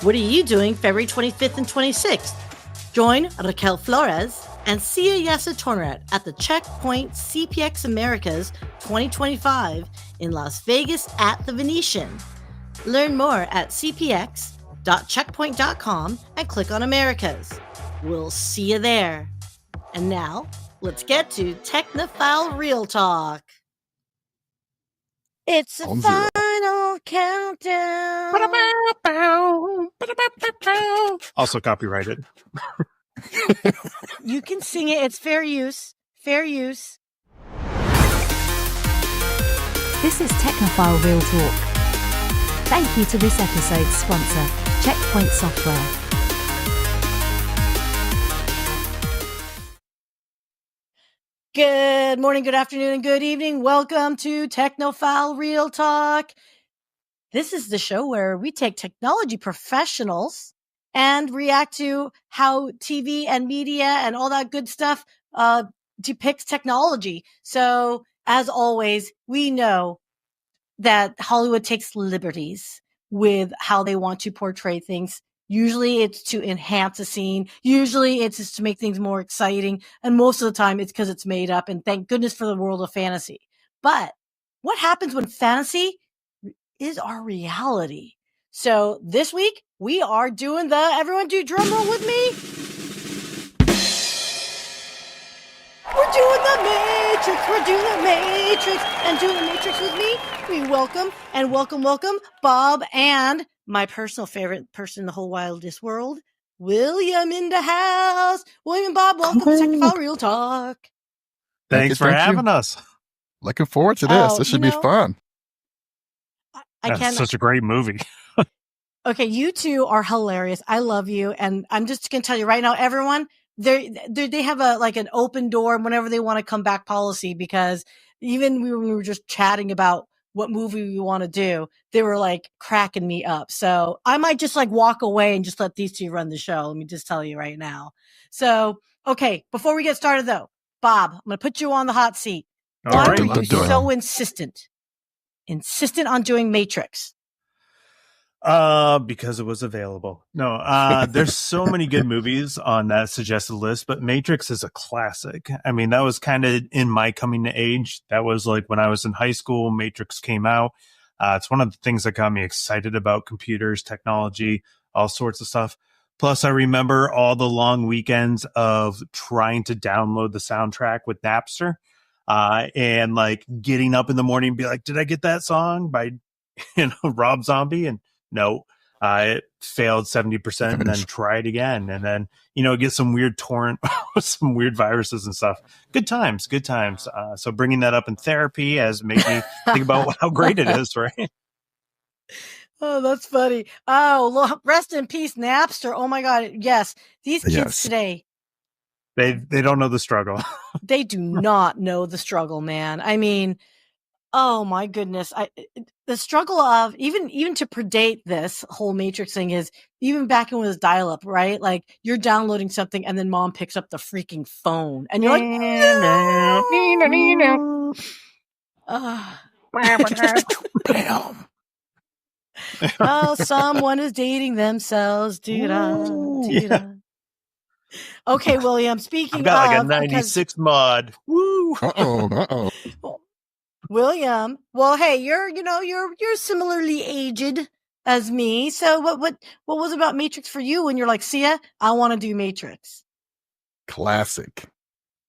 What are you doing February 25th and 26th? Join Raquel Flores and Syya Yasotornrat at the Checkpoint CPX Americas 2025 in Las Vegas at the Venetian. Learn more at cpx.checkpoint.com and click on Americas. We'll see you there. And now, let's get to Technophile ReelTalk. It's a final countdown. Also copyrighted. You can sing it. It's fair use. Fair use. This is Technophile ReelTalk. Thank you to this episode's sponsor, Checkpoint Software. Good morning, good afternoon, and good evening. Welcome to Technophile ReelTalk. This is the show where we take technology professionals and react to how TV and media and all that good stuff depicts technology. So, as always, we know that Hollywood takes liberties with how they want to portray things. Usually it's to enhance a scene. Usually it's just to make things more exciting. And most of the time it's because it's made up. And thank goodness for the world of fantasy. But what happens when fantasy is our reality? So this week we are doing everyone do drum roll with me. We're doing the Matrix. We're doing the Matrix. And doing the Matrix with me, we welcome Bob and my personal favorite person in the whole wildest world, William in the house. William and Bob, welcome to Technophile ReelTalk. Thanks for having us. Looking forward to this. This should be fun. That's such a great movie. Okay, you two are hilarious. I love you. And I'm just going to tell you right now, everyone, they have an open door whenever they want to come back policy, because even when we were just chatting about what movie we want to do, they were like cracking me up. So I might just walk away and just let these two run the show. Let me just tell you right now. So, okay, before we get started though, Bob, I'm going to put you on the hot seat. Why are you so insistent on doing Matrix? Because it was available. No, there's so many good movies on that suggested list, but Matrix is a classic. I mean, that was kind of in my coming to age. That was like when I was in high school, Matrix came out. It's one of the things that got me excited about computers, technology, all sorts of stuff. Plus, I remember all the long weekends of trying to download the soundtrack with Napster, and getting up in the morning and be like, did I get that song by, Rob Zombie? And no, it failed 70% and then try it again. And then, get some weird torrent, some weird viruses and stuff. Good times. So bringing that up in therapy has made me think about how great it is, right? Oh, that's funny. Oh, rest in peace, Napster. Oh my God. Yes. These kids today. They don't know the struggle. They do not know the struggle, man. I mean, oh my goodness. The struggle of even to predate this whole Matrix thing is even back when it was dial-up, right? Like you're downloading something and then mom picks up the freaking phone and you're like, oh, someone is dating themselves. Okay, William, speaking I've got a 96 mod. Woo! Uh-oh. William, well, hey, you're similarly aged as me. So what was about Matrix for you when you're like, Syya, I want to do Matrix? Classic.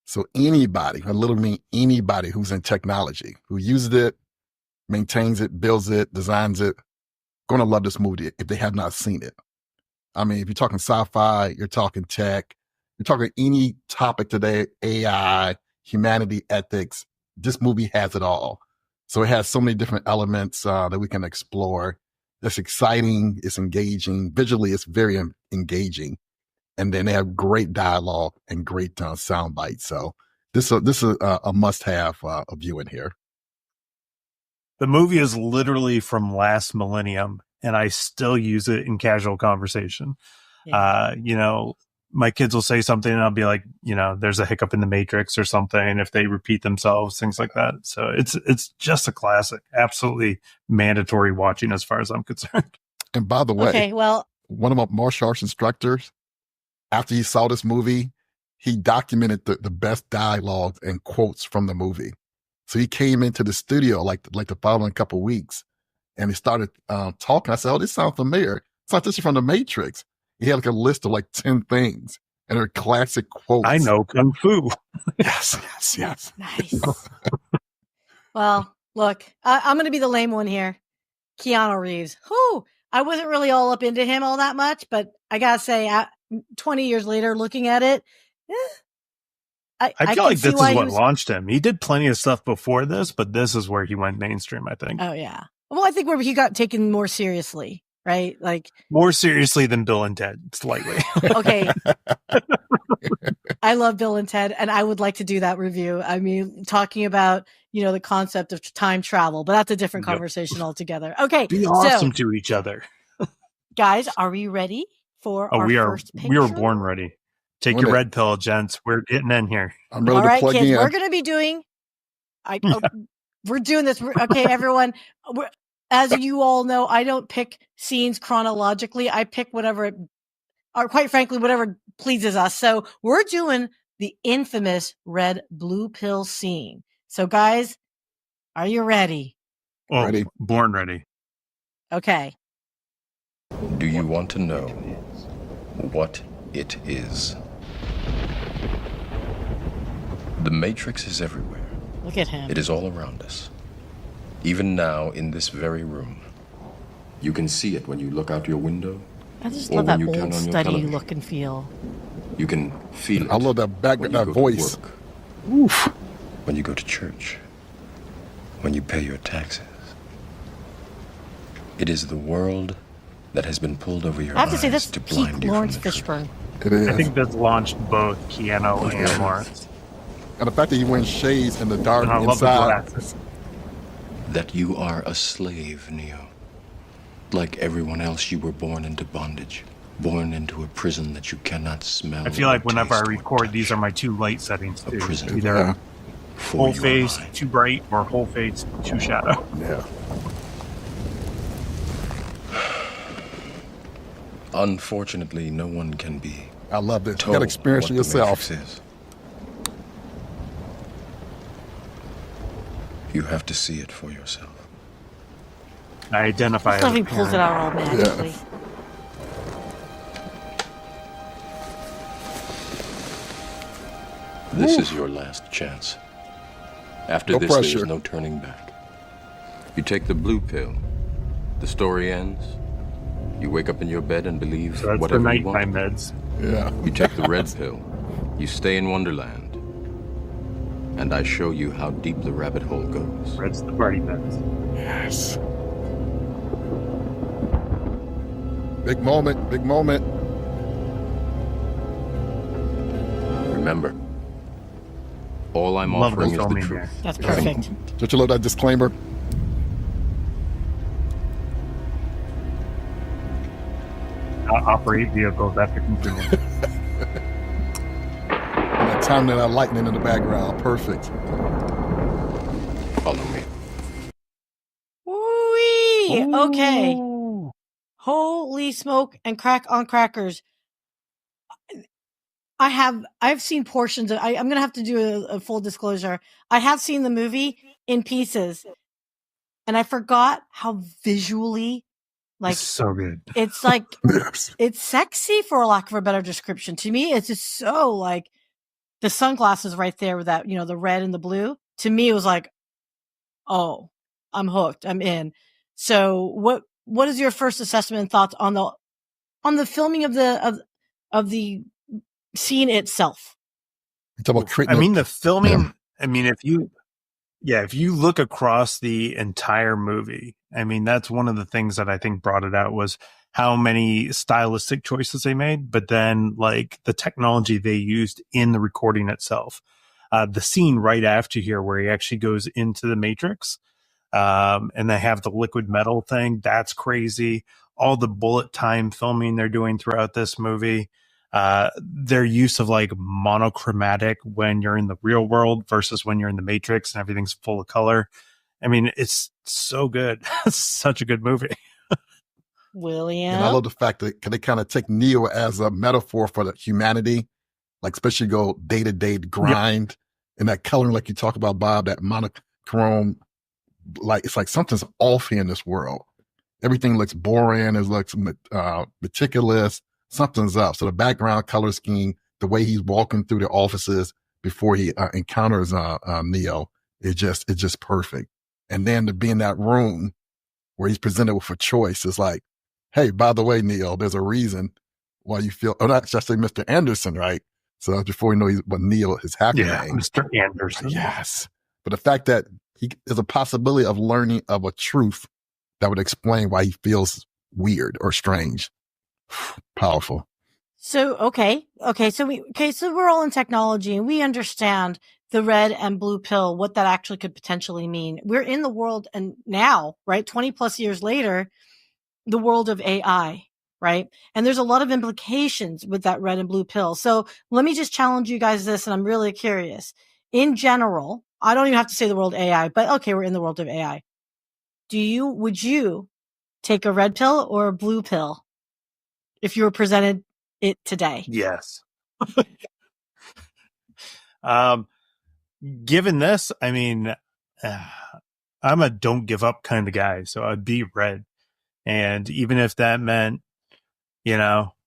So anybody who's in technology, who uses it, maintains it, builds it, designs it, going to love this movie if they have not seen it. I mean, if you're talking sci-fi, you're talking tech, you're talking any topic today, AI, humanity, ethics, this movie has it all. So it has so many different elements that we can explore. It's exciting. It's engaging. Visually, it's very engaging. And then they have great dialogue and great sound bites. So this is a must-have of viewing here. The movie is literally from last millennium, and I still use it in casual conversation. Yeah. My kids will say something and I'll be like, there's a hiccup in the Matrix or something if they repeat themselves, things like that. So it's just a classic, absolutely mandatory watching as far as I'm concerned. And by the way, okay, well, one of my martial arts instructors, after he saw this movie, he documented the best dialogue and quotes from the movie. So he came into the studio like the following couple of weeks, and he started talking. I said, "Oh, this sounds familiar. It's not this is from The Matrix." He had like a list of like 10 things, and they're classic quotes. I know Kung Fu. Yes. Nice. Well, look, I'm going to be the lame one here. Keanu Reeves. Whew. I wasn't really all up into him all that much, but I got to say, 20 years later, looking at it, I feel like this is what launched him. He did plenty of stuff before this, but this is where he went mainstream, I think. Oh, yeah. Well, I think where he got taken more seriously, right? Like more seriously than Bill and Ted, slightly. Okay. I love Bill and Ted, and I would like to do that review. I mean, talking about, the concept of time travel, but that's a different conversation altogether. Okay. Be awesome to each other. Guys, are we ready for our first picture? We were born ready. Take your red pill, gents. We're getting in here. I'm ready to plug kids, in. We're going to be doing. We're doing this. Okay, everyone. As you all know, I don't pick scenes chronologically. I pick whatever, or quite frankly, whatever pleases us. So we're doing the infamous red blue pill scene. So, guys, are you ready? Oh, ready. Born ready. Okay. Do you want to know what it is? The Matrix is everywhere. Look at him. It is all around us. Even now, in this very room. You can see it when you look out your window. I just love that old study look and feel. You can feel it. I love that that voice. Oof. When you go to church. When you pay your taxes. It is the world that has been pulled over your eyes. I have to say, that's to peak blind you Lawrence from the Fishburne. It is. I think this launched both Keanu and Lawrence. And the fact that he wears shades in the dark and I love the inside. glasses. That you are a slave, Neo. Like everyone else, you were born into bondage. Born into a prison that you cannot smell. I feel like whenever I record, these are my two light settings too. Prison. Either whole face, too bright, or whole face, too shadow. Yeah. Unfortunately, no one can be. I love this. You got to experience it yourself. You have to see it for yourself. I identify. He pulls it out all magically. Yeah. This is your last chance. After No this, pressure. there's no turning back. You take the blue pill. The story ends. You wake up in your bed and believe So that's whatever the you want. nighttime meds. Yeah. You take the red pill. You stay in Wonderland. And I show you how deep the rabbit hole goes. Red's the party meds. Yes. Big moment. Big moment. Remember, all I'm Love offering the is the filming truth. here. That's perfect. Don't you love that disclaimer? Operate vehicles after consuming. And that time that lightning in the background. Perfect. Follow me. Woo-wee! Okay. Holy smoke and crack on crackers. I've seen portions of, I'm going to have to do a full disclosure. I have seen the movie in pieces and I forgot how visually, like, It's so good. it's like, Yes. it's sexy for lack of a better description. To me, it's just so like the sunglasses right there with that, the red and the blue. To me, it was like, oh, I'm hooked. I'm in. So what is your first assessment and thoughts on the filming of the scene itself? You talk about creating. I mean, the filming. Yeah. I mean, if you look across the entire movie, I mean, that's one of the things that I think brought it out was how many stylistic choices they made, but then like the technology they used in the recording itself. The scene right after here where he actually goes into the Matrix, and they have the liquid metal thing. That's crazy. All the bullet time filming they're doing throughout this movie. Their use of like monochromatic when you're in the real world versus when you're in the Matrix and everything's full of color. I mean, it's so good. It's such a good movie. William. And I love the fact that they kind of take Neo as a metaphor for the humanity, like especially go day-to-day grind and that coloring, like you talk about, Bob, that monochrome, like it's like something's off here in this world. Everything looks boring, it looks meticulous, something's up. So the background color scheme, the way he's walking through the offices before he encounters Neo, it's just perfect. And then to be in that room where he's presented with a choice, is like, hey, by the way, Neo, there's a reason why you feel, or not just say Mr. Anderson, right? So that's before we know what Neo is happy name. Mr. Anderson. Yes. But the fact that there's a possibility of learning of a truth that would explain why he feels weird or strange. Powerful. So, so we're all in technology and we understand the red and blue pill, what that actually could potentially mean. We're in the world and now, right? 20 plus years later, the world of AI, right? And there's a lot of implications with that red and blue pill. So let me just challenge you guys this, and I'm really curious. In general, I don't even have to say the world AI, but okay, we're in the world of AI. Would you take a red pill or a blue pill if you were presented it today? Yes. Given this, I mean, I'm a don't give up kind of guy, so I'd be red. And even if that meant,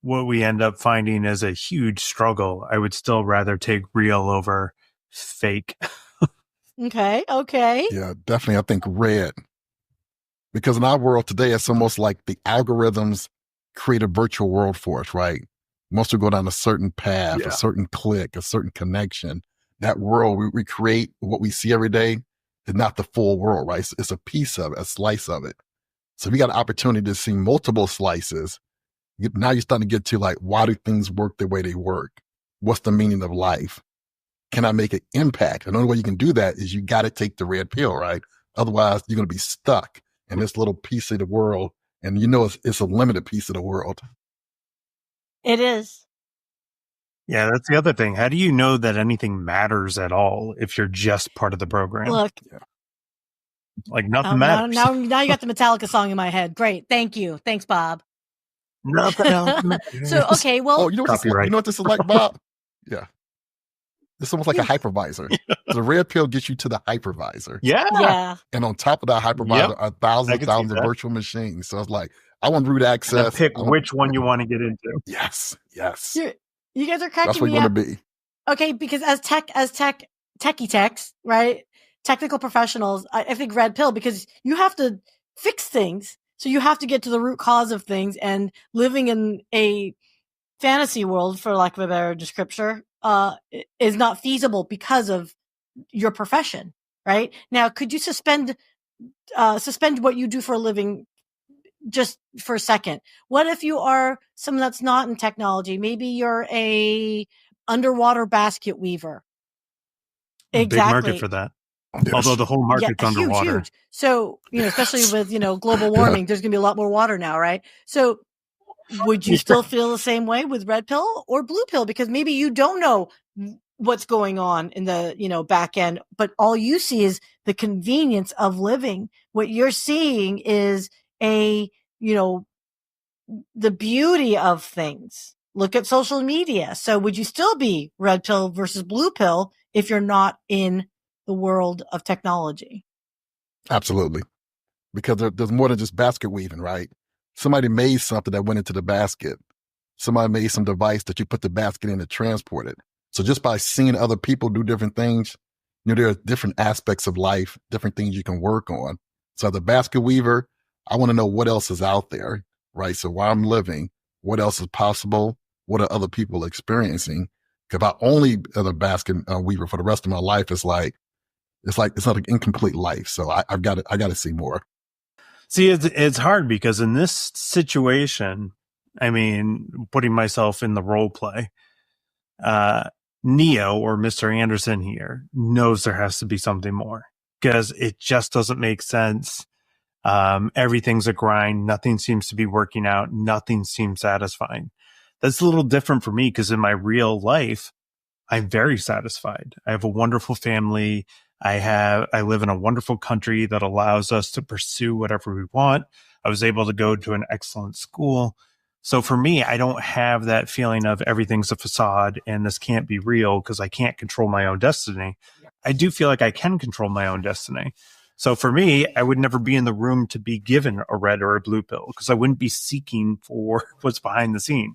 what we end up finding is a huge struggle, I would still rather take real over fake. Okay. Yeah, definitely. I think red. Because in our world today, it's almost like the algorithms create a virtual world for us, right? Most will go down a certain path, a certain click, a certain connection. That world we create, what we see every day, is not the full world, right? It's a piece of it, a slice of it. So we got an opportunity to see multiple slices. Now you're starting to get to like, why do things work the way they work? What's the meaning of life? Can I make an impact? And the only way you can do that is you got to take the red pill, right? Otherwise, you're going to be stuck in this little piece of the world. And it's a limited piece of the world. It is. Yeah, that's the other thing. How do you know that anything matters at all if you're just part of the program? Look. Like nothing matters. Now you got the Metallica song in my head. Great. Thank you. Thanks, Bob. Nothing else matters. So, okay, well. Oh, you know what this is like, Bob? Yeah. It's almost like a hypervisor. The red pill gets you to the hypervisor. Yeah. And on top of that hypervisor are thousands of virtual machines. So it's like, I want root access. Pick which one you want to get into. Yes. You guys are cracking me up. That's what you want to be. Okay, because as techie techs, right? Technical professionals, I think red pill, because you have to fix things. So you have to get to the root cause of things, and living in a fantasy world, for lack of a better description, is not feasible because of your profession, right? Now, could you suspend what you do for a living just for a second? What if you are someone that's not in technology? Maybe you're a underwater basket weaver. Big market for that. Yes. Although the whole market's underwater. Huge. So, especially with, global warming, there's going to be a lot more water now, right? So would you still feel the same way with red pill or blue pill? Because maybe you don't know what's going on in the, back end, but all you see is the convenience of living. What you're seeing is the beauty of things. Look at social media. So would you still be red pill versus blue pill if you're not in the world of technology? Absolutely. Because there's more than just basket weaving, right? Somebody made something that went into the basket. Somebody made some device that you put the basket in to transport it. So just by seeing other people do different things, there are different aspects of life, different things you can work on. So as a basket weaver, I want to know what else is out there, right? So while I'm living, what else is possible? What are other people experiencing? If I only as a basket weaver for the rest of my life, it's not an incomplete life. So I got to see more. See, it's hard because in this situation, I mean, putting myself in the role play, Neo or Mr. Anderson here knows there has to be something more because it just doesn't make sense. Everything's a grind. Nothing seems to be working out. Nothing seems satisfying. That's a little different for me because in my real life, I'm very satisfied. I have a wonderful family. I live in a wonderful country that allows us to pursue whatever we want. I was able to go to an excellent school. So for me, I don't have that feeling of everything's a facade and this can't be real because I can't control my own destiny. I do feel like I can control my own destiny. So for me, I would never be in the room to be given a red or a blue pill because I wouldn't be seeking for what's behind the scene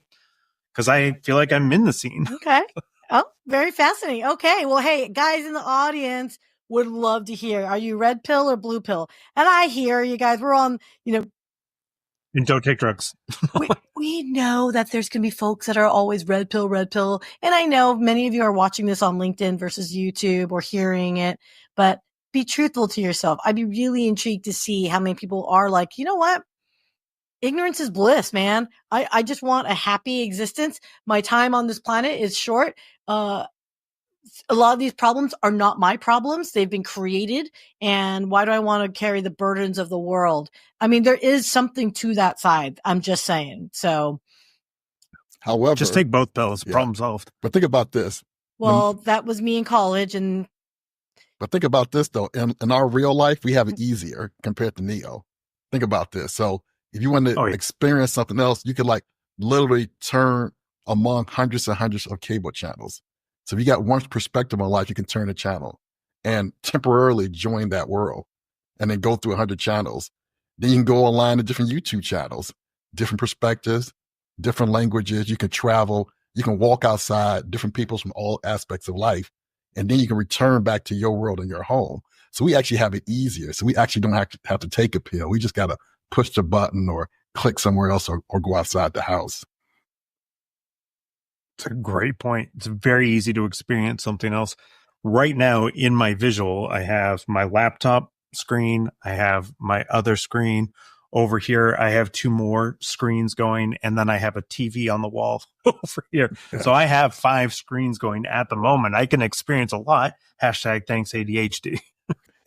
because I feel like I'm in the scene. Okay. Oh, very fascinating. Okay. Well, hey, guys in the audience would love to hear. Are you red pill or blue pill? And I hear you guys, we're on, And don't take drugs. we know that there's going to be folks that are always red pill, red pill. And I know many of you are watching this on LinkedIn versus YouTube or hearing it, but be truthful to yourself. I'd be really intrigued to see how many people are like, you know what? Ignorance is bliss, man. I just want a happy existence. My time on this planet is short. A lot of these problems are not my problems. They've been created. And why do I want to carry the burdens of the world? I mean, there is something to that side. I'm just saying. So, However, just take both pills. Problem solved. But think about this. Well, that was me in college. But think about this, though. In our real life, we have it easier compared to Neo. Think about this. So if you want to experience something else, you could literally turn among hundreds and hundreds of cable channels. So if you got one perspective on life, you can turn a channel and temporarily join that world and then go through 100 channels. Then you can go online to different YouTube channels, different perspectives, different languages. You can travel. You can walk outside, different people from all aspects of life. And then you can return back to your world and your home. So we actually have it easier. So we actually don't have to take a pill. We just got to push the button or click somewhere else or go outside the house. It's a great point. It's very easy to experience something else. Right now in my visual, I have my laptop screen. I have my other screen. Over here, I have 2 more screens going, and then I have a TV on the wall over here. Yeah. So I have 5 screens going at the moment. I can experience a lot. Hashtag thanks ADHD.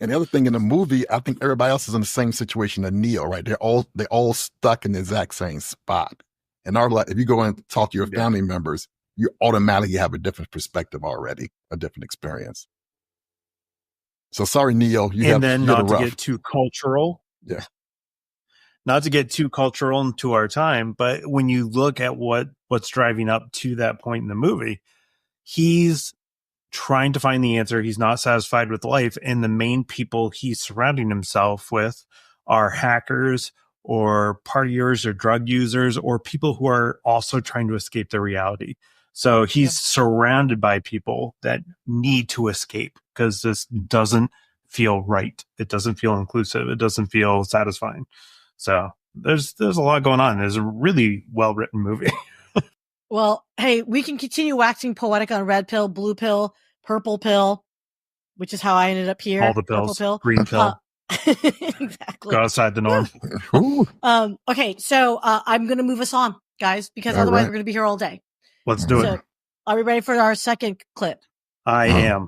And the other thing in the movie, I think everybody else is in the same situation as Neo, right? They're all stuck in the exact same spot. And if you go and talk to your family members, you automatically have a different perspective already, a different experience. So sorry, Neo. Not to get too cultural. Yeah. Not to get too cultural into our time, but when you look at what's driving up to that point in the movie, he's trying to find the answer. He's not satisfied with life. And the main people he's surrounding himself with are hackers or partiers or drug users or people who are also trying to escape their reality. So he's surrounded by people that need to escape because this doesn't feel right. It doesn't feel inclusive. It doesn't feel satisfying. So there's a lot going on. There's a really well-written movie. Well, hey, we can continue waxing poetic on red pill, blue pill, purple pill, which is how I ended up here. All the pills. Pill. Green pill. Exactly. Go outside the norm. Okay, so I'm going to move us on, guys, because otherwise we're going to be here all day. Let's do it. Are we ready for our second clip? I am.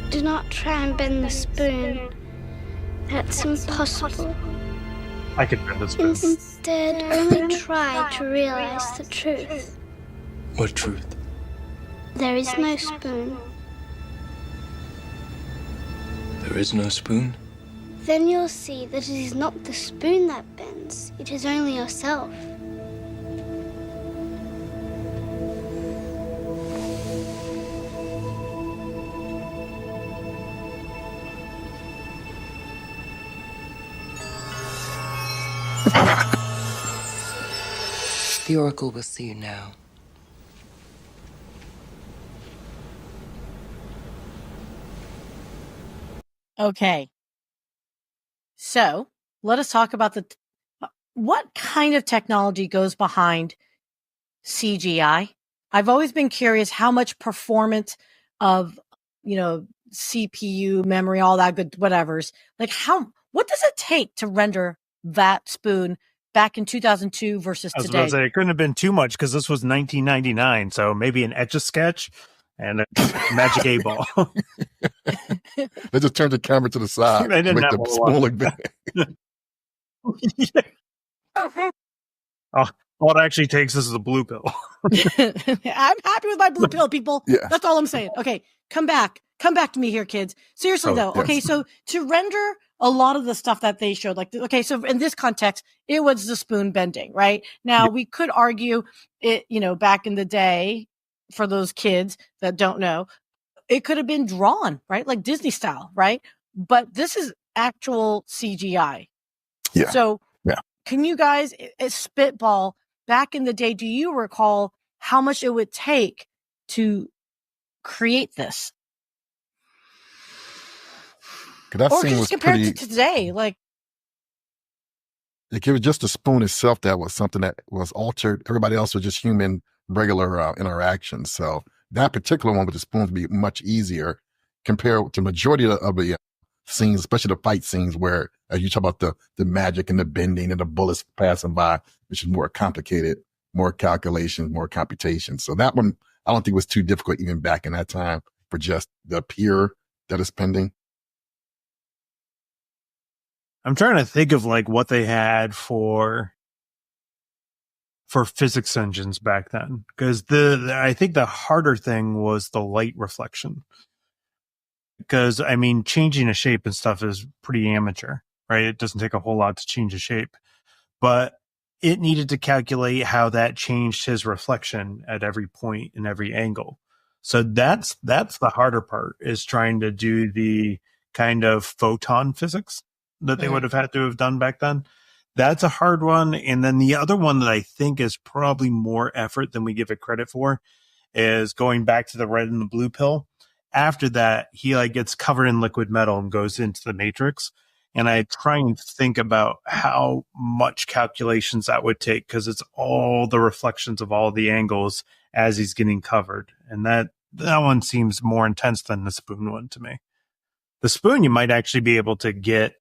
Do not try and bend the spoon. That's impossible. I can bend the spoon. Instead, only try to realize the truth. What truth? There is no spoon. There is no spoon? Then you'll see that it is not the spoon that bends. It is only yourself. The Oracle will see you now. Okay. So let us talk about what kind of technology goes behind CGI. I've always been curious how much performance of, CPU, memory, all that good whatevers. What does it take to render that spoon back in 2002 versus I was today? about to say, it couldn't have been too much because this was 1999. So maybe an Etch-a-Sketch and a Magic 8-Ball. They just turned the camera to the side. They didn't make have the a spoon lot. look big. Oh, all it actually takes is a blue pill. I'm happy with my blue pill, people. Yeah. That's all I'm saying. Okay, come back to me here, kids. Seriously though. yes. Okay, so to render a lot of the stuff that they showed, like, okay, so in this context, it was the spoon bending, right? Now we could argue it, back in the day, for those kids that don't know, it could have been drawn, right? Like Disney style, right? But this is actual CGI. Yeah. So yeah. Can you guys spitball back in the day? Do you recall how much it would take to create this? That or scene just was compared pretty, to today, like it was just the spoon itself that was something that was altered. Everybody else was just human, regular interactions. So that particular one with the spoons would be much easier compared to majority of the scenes, especially the fight scenes where you talk about the magic and the bending and the bullets passing by, which is more complicated, more calculations, more computation. So that one, I don't think was too difficult even back in that time for just the pure that is pending. I'm trying to think of like what they had for physics engines back then, because I think the harder thing was the light reflection. Because I mean, changing a shape and stuff is pretty amateur, right? It doesn't take a whole lot to change a shape, but it needed to calculate how that changed his reflection at every point and every angle. So that's the harder part, is trying to do the kind of photon physics that they would have had to have done back then. That's a hard one. And then the other one that I think is probably more effort than we give it credit for is going back to the red and the blue pill. After that, he like gets covered in liquid metal and goes into the Matrix. And I try and think about how much calculations that would take, because it's all the reflections of all the angles as he's getting covered. And that one seems more intense than the spoon one to me. The spoon you might actually be able to get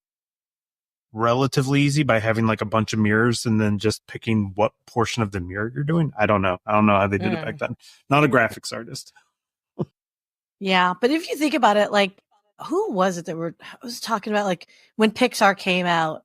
relatively easy by having like a bunch of mirrors and then just picking what portion of the mirror you're doing. I don't know how they did it back then. Not a graphics artist. Yeah, but if you think about it, like, who was it that I was talking about, like, when Pixar came out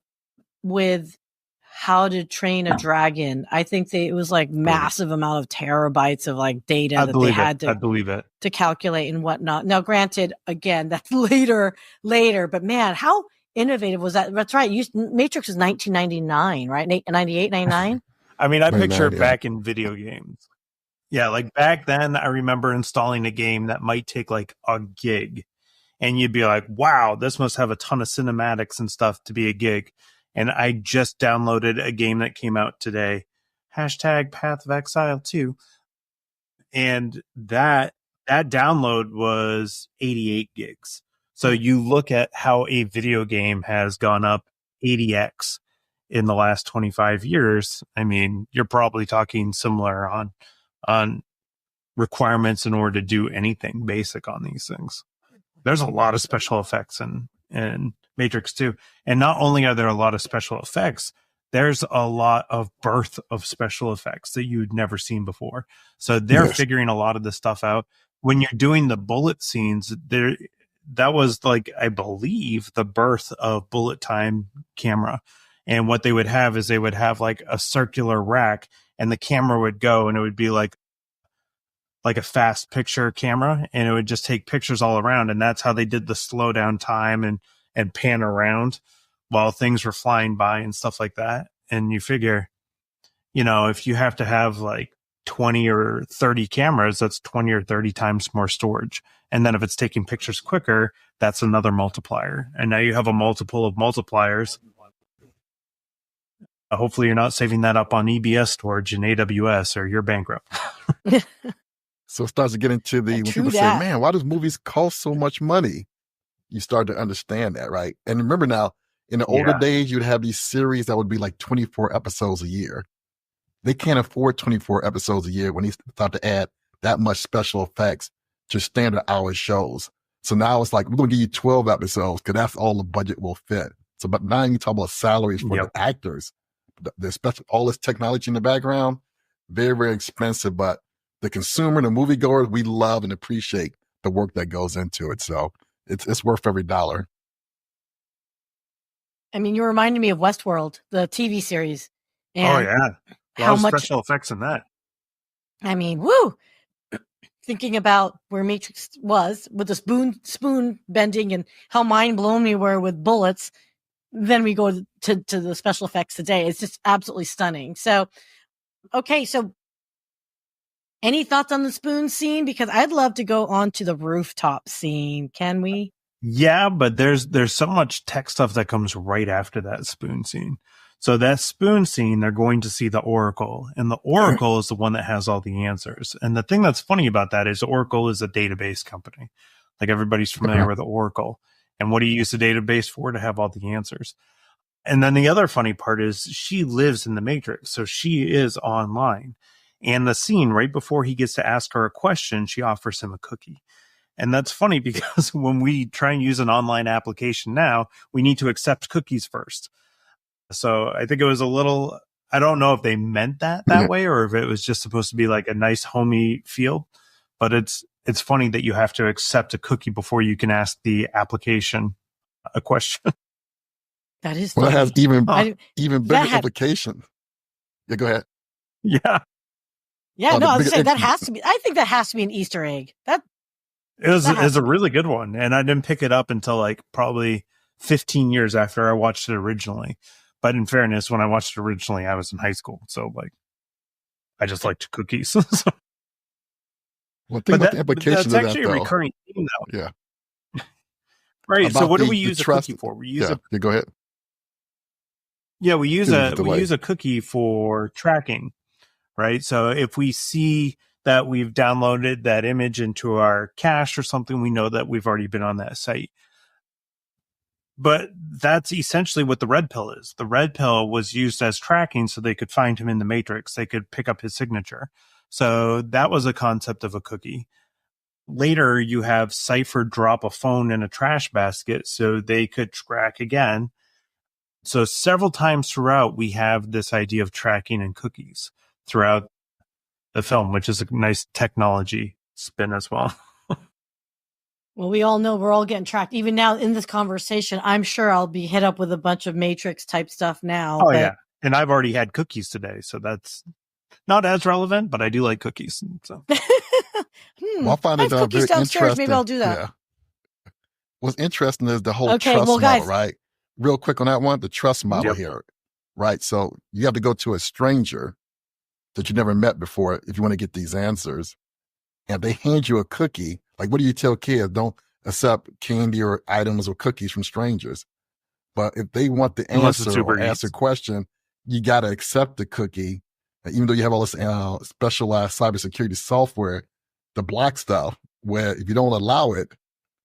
with How to Train a Dragon? I think it was like massive amount of terabytes of like data that they had to calculate and whatnot. Now, granted, again, that's later, but man, how innovative was that? That's right. Matrix is 1999, right? 98, 99? I mean, I picture it back in video games. Yeah, like back then, I remember installing a game that might take like a gig. And you'd be like, wow, this must have a ton of cinematics and stuff to be a gig. And I just downloaded a game that came out today, #Path of Exile 2. And that download was 88 gigs. So you look at how a video game has gone up 80x in the last 25 years. I mean, you're probably talking similar on requirements in order to do anything basic on these things. There's a lot of special effects in Matrix 2. And not only are there a lot of special effects, there's a lot of birth of special effects that you'd never seen before. So they're figuring a lot of this stuff out. When you're doing the bullet scenes, that was like, I believe, the birth of bullet time camera. And what they would have is they would have like a circular rack, and the camera would go, and it would be like a fast picture camera, and it would just take pictures all around. And that's how they did the slow down time and pan around while things were flying by and stuff like that. And you figure, if you have to have like 20 or 30 cameras, that's 20 or 30 times more storage. And then if it's taking pictures quicker, that's another multiplier. And now you have a multiple of multipliers. Hopefully you're not saving that up on EBS storage in AWS, or you're bankrupt. So it starts to get into when people say, man, why does movies cost so much money? You start to understand that, right? And remember now, in the older days, you'd have these series that would be like 24 episodes a year. They can't afford 24 episodes a year when they start to add that much special effects to standard hour shows. So now it's like, we're going to give you 12 episodes because that's all the budget will fit. So, but now you talk about salaries for the actors. all this technology in the background, very, very expensive. But the consumer, the moviegoer, we love and appreciate the work that goes into it. So it's worth every dollar. I mean, you reminded me of Westworld, the TV series. And oh yeah, a lot of special effects in that. I mean, woo! Thinking about where Matrix was with the spoon bending and how mind blown we were with bullets. Then we go to the special effects today. It's just absolutely stunning. So, okay. So any thoughts on the spoon scene? Because I'd love to go on to the rooftop scene. Can we? Yeah, but there's so much tech stuff that comes right after that spoon scene. So that spoon scene, they're going to see the Oracle, and the Oracle is the one that has all the answers. And the thing that's funny about that is Oracle is a database company. Like everybody's familiar with the Oracle. And what do you use the database for? To have all the answers. And then the other funny part is she lives in the Matrix. So she is online. And the scene right before he gets to ask her a question, she offers him a cookie. And that's funny because when we try and use an online application now, we need to accept cookies first. So I think it was a little, I don't know if they meant that way or if it was just supposed to be like a nice homey feel, but it's funny that you have to accept a cookie before you can ask the application a question. That is funny. Well, it has even bigger implications. Yeah, go ahead. Yeah. Yeah, no, I was saying that has to be, I think that has to be an Easter egg. It was a really good one. And I didn't pick it up until like probably 15 years after I watched it originally. But in fairness, when I watched it originally, I was in high school. So like, I just liked cookies. So. Well, think about the implications of that, though. That's actually a recurring theme, though. Yeah. Right. So what do we use a cookie for? We use go ahead. Yeah, we use a cookie for tracking, right? So if we see that we've downloaded that image into our cache or something, we know that we've already been on that site. But that's essentially what the red pill is. The red pill was used as tracking so they could find him in the Matrix. They could pick up his signature. So that was a concept of a cookie. Later, you have Cypher drop a phone in a trash basket so they could track again. So several times throughout, we have this idea of tracking and cookies throughout the film, which is a nice technology spin as well. Well, we all know we're all getting tracked. Even now in this conversation, I'm sure I'll be hit up with a bunch of Matrix type stuff now. Oh, yeah. And I've already had cookies today, so that's not as relevant, but I do like cookies. So. Well, I find it very interesting. Maybe I'll do that. Yeah. What's interesting is the whole trust model, right? Real quick on that one, the trust model here, right? So you have to go to a stranger that you never met before if you want to get these answers. And they hand you a cookie. Like, what do you tell kids? Don't accept candy or items or cookies from strangers. But if they want the answer or ask a question, you got to accept the cookie. And even though you have all this specialized cybersecurity software, the block stuff, where if you don't allow it,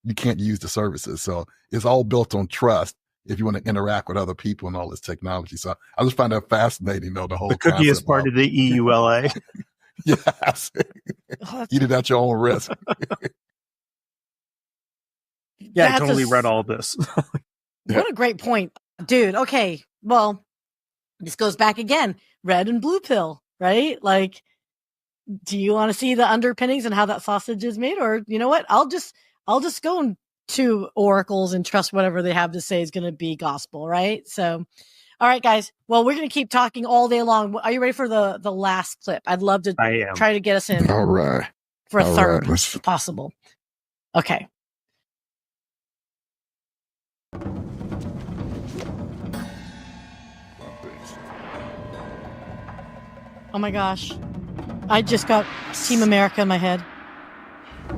you can't use the services. So it's all built on trust if you want to interact with other people and all this technology. So I just find that fascinating, though, the whole cookie is part of the EULA. Yes. Eat it at your own risk. Yeah, I totally read all this. What a great point. Dude, okay. Well, this goes back again. Red and blue pill, right? Like, do you want to see the underpinnings and how that sausage is made? Or you know what? I'll just go to oracles and trust whatever they have to say is going to be gospel, right? So, all right, guys. Well, we're going to keep talking all day long. Are you ready for the last clip? I'd love to try to get us in. All right. For a third, if possible. Okay. Oh my gosh. I just got Team America in my head.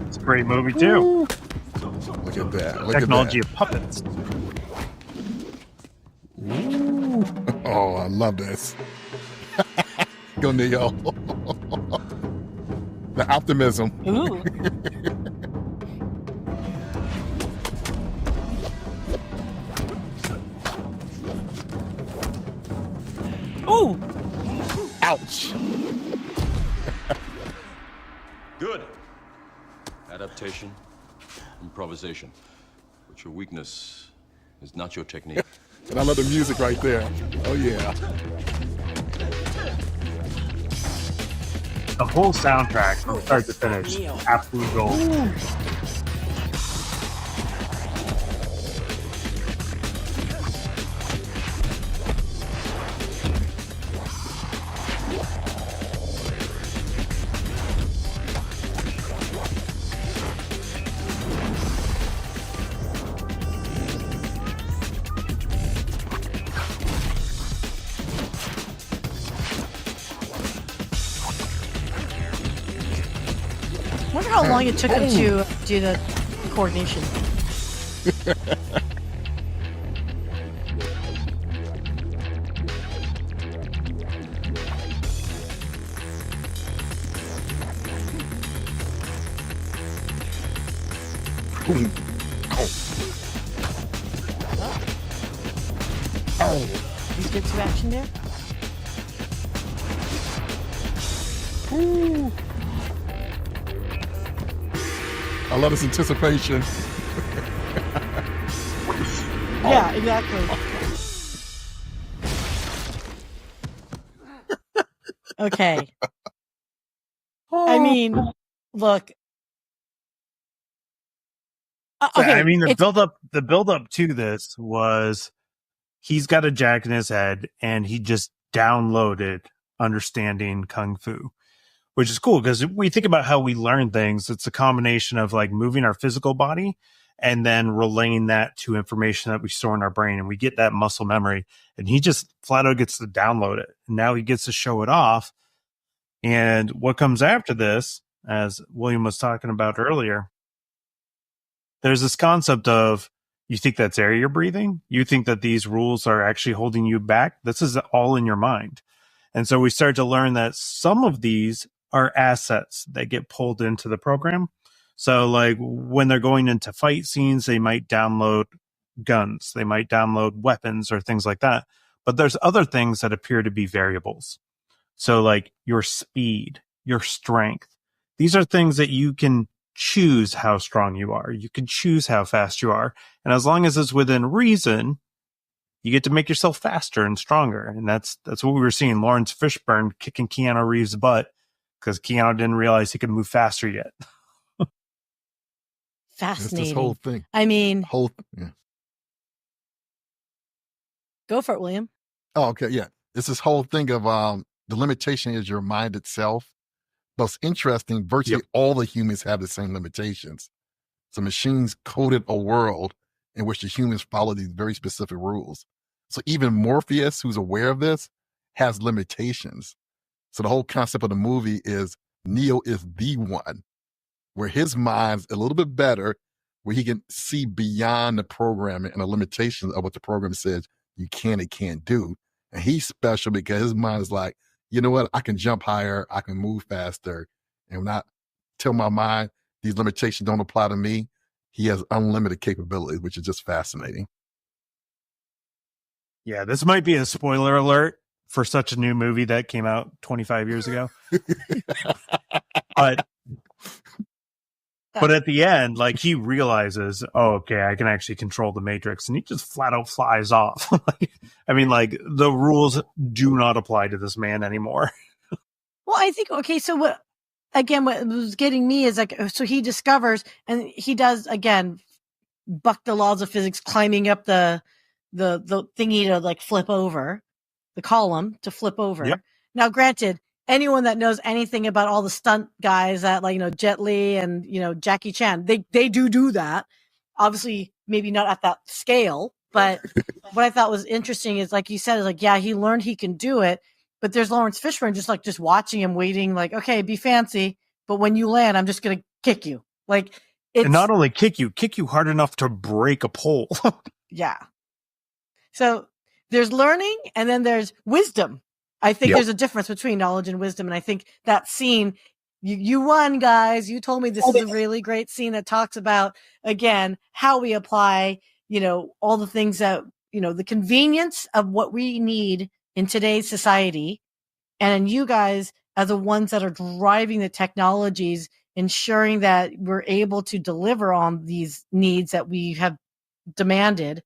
It's a great movie, too. Ooh. Look at that. Technology of puppets. Ooh. Oh, I love this. Go, Neo. The optimism. Ooh. Ooh. Ouch. Good. Adaptation, improvisation. But your weakness is not your technique. And I love the music right there. Oh, yeah. The whole soundtrack from start to finish, absolute gold. I wonder how long it took him to do the coordination. He's good to action there. I love this anticipation. Yeah, exactly. Okay. I mean, look. Okay. I mean, the build up to this was he's got a jack in his head and he just downloaded understanding Kung Fu, which is cool because we think about how we learn things. It's a combination of like moving our physical body and then relaying that to information that we store in our brain, and we get that muscle memory. And he just flat out gets to download it. And now he gets to show it off. And what comes after this, as William was talking about earlier, there's this concept of, you think that's air you're breathing? You think that these rules are actually holding you back? This is all in your mind. And so we start to learn that some of these are assets that get pulled into the program. So like when they're going into fight scenes, they might download guns, they might download weapons or things like that. But there's other things that appear to be variables. So like your speed, your strength, these are things that you can choose how strong you are. You can choose how fast you are. And as long as it's within reason, you get to make yourself faster and stronger. And that's what we were seeing. Lawrence Fishburne kicking Keanu Reeves' butt because Keanu didn't realize he could move faster yet. Fascinating. It's this whole thing. I mean, Yeah. Go for it, William. Oh, okay. Yeah. It's this whole thing of the limitation is your mind itself. But it's interesting, virtually all the humans have the same limitations. So machines coded a world in which the humans follow these very specific rules. So even Morpheus, who's aware of this, has limitations. So the whole concept of the movie is Neo is the one, where his mind's a little bit better, where he can see beyond the programming and the limitations of what the program says you can and can't do. And he's special because his mind is like, you know what? I can jump higher. I can move faster. And when I tell my mind these limitations don't apply to me, he has unlimited capabilities, which is just fascinating. Yeah, this might be a spoiler alert for such a new movie that came out 25 years ago. But at the end, like, he realizes, oh, okay, I can actually control the Matrix, and he just flat out flies off. I mean, like, the rules do not apply to this man anymore. Well, I think, okay, so what was getting me is like, so he discovers, and he does, again, buck the laws of physics, climbing up the thingy to like flip over, the column to flip over. Yep. Now, granted, anyone that knows anything about all the stunt guys that, like, Jet Li and, Jackie Chan, they do that. Obviously, maybe not at that scale, but what I thought was interesting is, like you said, is like, yeah, he learned he can do it, but there's Lawrence Fishburne just watching him, waiting, like, okay, be fancy, but when you land, I'm just going to kick you. Like, and not only kick you hard enough to break a pole. Yeah. So there's learning and then there's wisdom. I think there's a difference between knowledge and wisdom. And I think that scene, you won, guys. You told me this is a really great scene that talks about, again, how we apply, all the things that, the convenience of what we need in today's society. And you guys, as the ones that are driving the technologies, ensuring that we're able to deliver on these needs that we have demanded.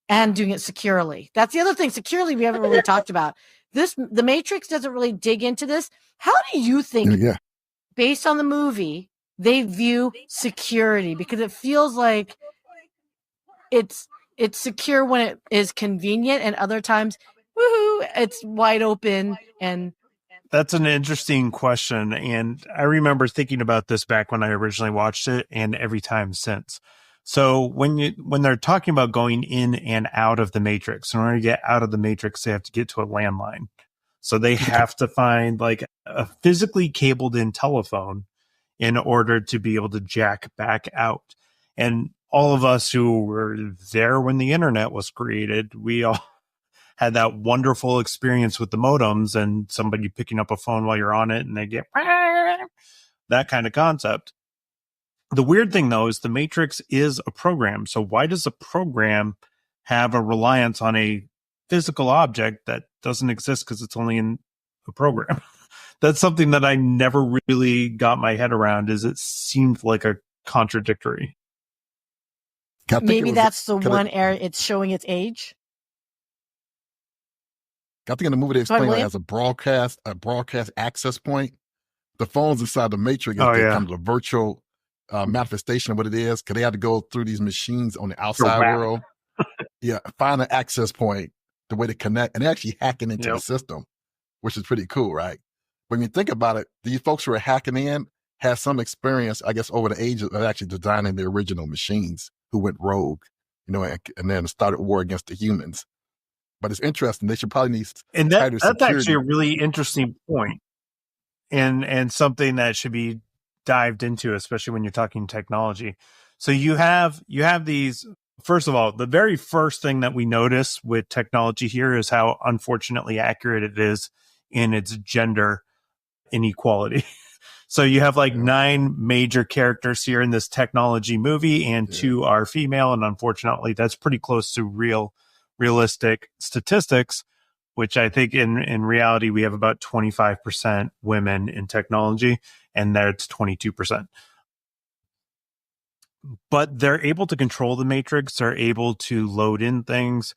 and doing it securely. That's the other thing. Securely, we haven't really talked about. The Matrix doesn't really dig into this. How do you think, based on the movie, they view security? Because it feels like it's secure when it is convenient, and other times, woohoo, it's wide open. And that's an interesting question. And I remember thinking about this back when I originally watched it and every time since. So when they're talking about going in and out of the Matrix, in order to get out of the Matrix, they have to get to a landline. So they have to find like a physically cabled in telephone in order to be able to jack back out. And all of us who were there when the internet was created, we all had that wonderful experience with the modems and somebody picking up a phone while you're on it and they get that kind of concept. The weird thing, though, is the Matrix is a program. So why does a program have a reliance on a physical object that doesn't exist because it's only in a program? That's something that I never really got my head around. Is it seemed like a contradictory. Maybe that's the one area it's showing its age. I think in the movie they explain it as a broadcast access point. The phones inside the Matrix is kind of the virtual manifestation of what it is, because they had to go through these machines on the outside world. Find an access point, the way to connect, and actually hacking into the system, which is pretty cool, right? When you think about it, these folks who are hacking in have some experience, I guess, over the age of actually designing the original machines who went rogue, and then started war against the humans. But it's interesting. They should probably need tighter security. That's actually a really interesting point, and something that should be dived into, especially when you're talking technology. So you have these. First of all, the very first thing that we notice with technology here is how unfortunately accurate it is in its gender inequality. So you have like 9 major characters here in this technology movie, and 2 are female, and unfortunately, that's pretty close to realistic statistics, which I think in reality, we have about 25% women in technology, and that's 22%. But they're able to control the Matrix. They're able to load in things,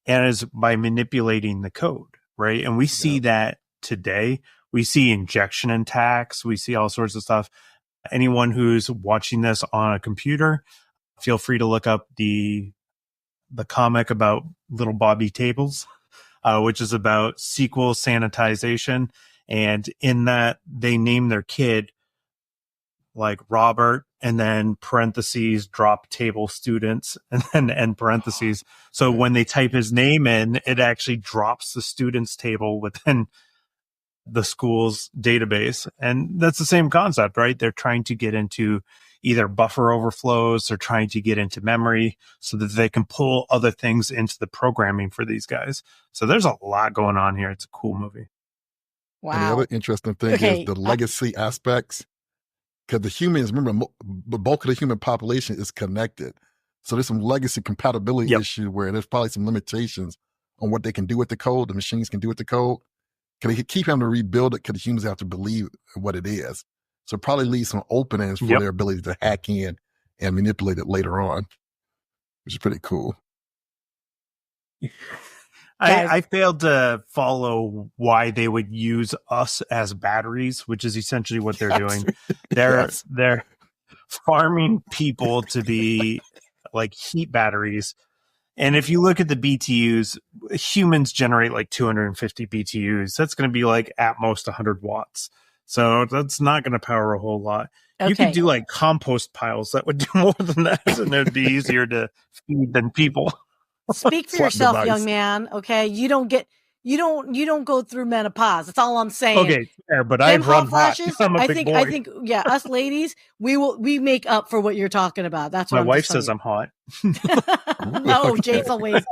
and is by manipulating the code, right? And we see that today. We see injection attacks. We see all sorts of stuff. Anyone who's watching this on a computer, feel free to look up the comic about Little Bobby Tables, which is about SQL sanitization. And in that, they name their kid like Robert, and then parentheses, drop table students, and then end parentheses. So when they type his name in, it actually drops the students table within the school's database. And that's the same concept, right? They're trying to get into either buffer overflows or trying to get into memory so that they can pull other things into the programming for these guys. So there's a lot going on here. It's a cool movie. Wow. And the other interesting thing is the legacy aspects, because the humans, remember, the bulk of the human population is connected. So there's some legacy compatibility issue where there's probably some limitations on what they can do with the code, the machines can do with the code. Can they keep having to rebuild it? Because the humans have to believe what it is. So it probably leaves some openings for their ability to hack in and manipulate it later on, which is pretty cool. I failed to follow why they would use us as batteries, which is essentially what they're doing. They're farming people to be like heat batteries. And if you look at the BTUs, humans generate like 250 BTUs. That's going to be like at most 100 watts. So that's not going to power a whole lot. You could do like compost piles that would do more than that, and it would be easier to feed than people. Speak for yourself, young man. Okay, you don't go through menopause. That's all I'm saying. Okay, fair, but I've run hot. I'm a big boy. I think, us ladies, we make up for what you're talking about. That's what my wife says. I'm hot. No, Jade's always.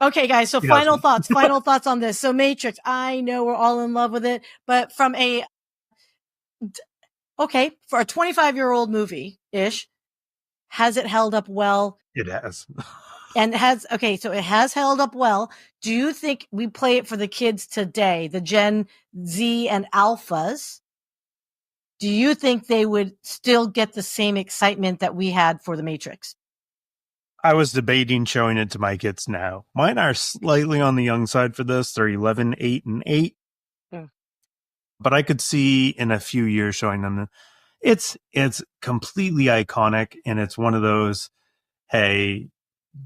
Okay, guys. So final thoughts on this. So Matrix, I know we're all in love with it, but for a 25-year-old movie ish, has it held up well? It has. And it has held up well. Do you think we play it for the kids today, the Gen Z and Alphas? Do you think they would still get the same excitement that we had for The Matrix? I was debating showing it to my kids now. Mine are slightly on the young side for this. They're 11, 8, and 8. Mm. But I could see in a few years showing them. It's completely iconic, and it's one of those, hey,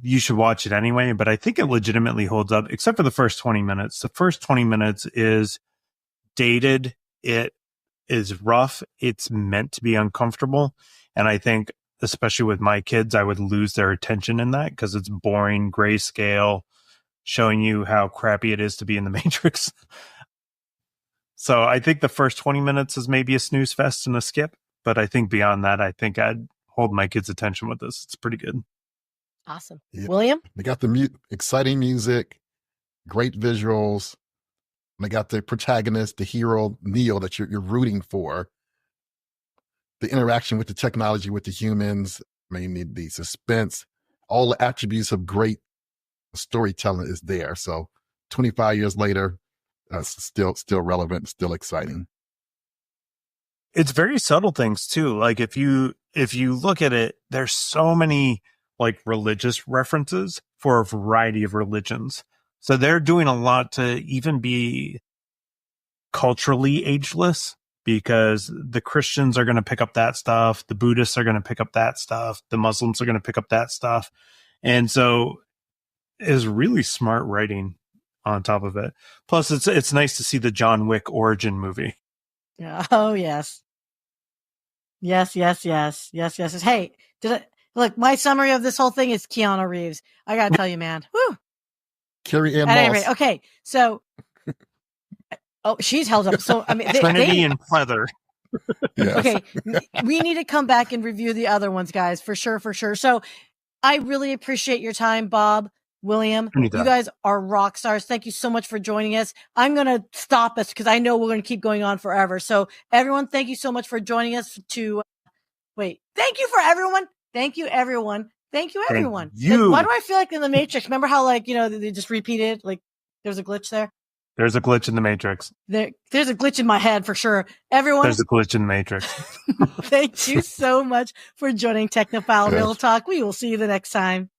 you should watch it anyway. But I think it legitimately holds up, except for the first 20 minutes. The first 20 minutes is dated. It is rough. It's meant to be uncomfortable. And I think, especially with my kids, I would lose their attention in that because it's boring, grayscale, showing you how crappy it is to be in the Matrix. So I think the first 20 minutes is maybe a snooze fest and a skip. But I think beyond that, I think I'd hold my kids' attention with this. It's pretty good. Awesome. Yeah. William? They got the exciting music, great visuals. And they got the protagonist, the hero, Neo, that you're rooting for. The interaction with the technology, with the humans, I mean, the suspense, all the attributes of great storytelling is there. So 25 years later, still relevant, still exciting. It's very subtle things too. Like if you look at it, there's so many like religious references for a variety of religions. So they're doing a lot to even be culturally ageless, because the Christians are going to pick up that stuff. The Buddhists are going to pick up that stuff. The Muslims are going to pick up that stuff. And so it's really smart writing on top of it. Plus it's nice to see the John Wick origin movie. Yeah. Oh, yes. Yes. Hey, look, my summary of this whole thing is Keanu Reeves. I got to tell you, man. Whew. Carrie Ann At any Moss. rate, okay. So, she's held up. So, I mean, Trinity and Pleather. Yes. Okay. We need to come back and review the other ones, guys, for sure. So I really appreciate your time, Bob, William. Anytime. You guys are rock stars. Thank you so much for joining us. I'm going to stop us because I know we're going to keep going on forever. So everyone, thank you so much for joining us thank you for everyone. Thank you, everyone. Thank you, everyone. you. Why do I feel like in the Matrix? Remember how they just repeated, like there's a glitch there? There's a glitch in the Matrix. There's a glitch in my head for sure. Everyone, There's a glitch in the Matrix. thank you so much for joining Technophile Real Talk. We will see you the next time.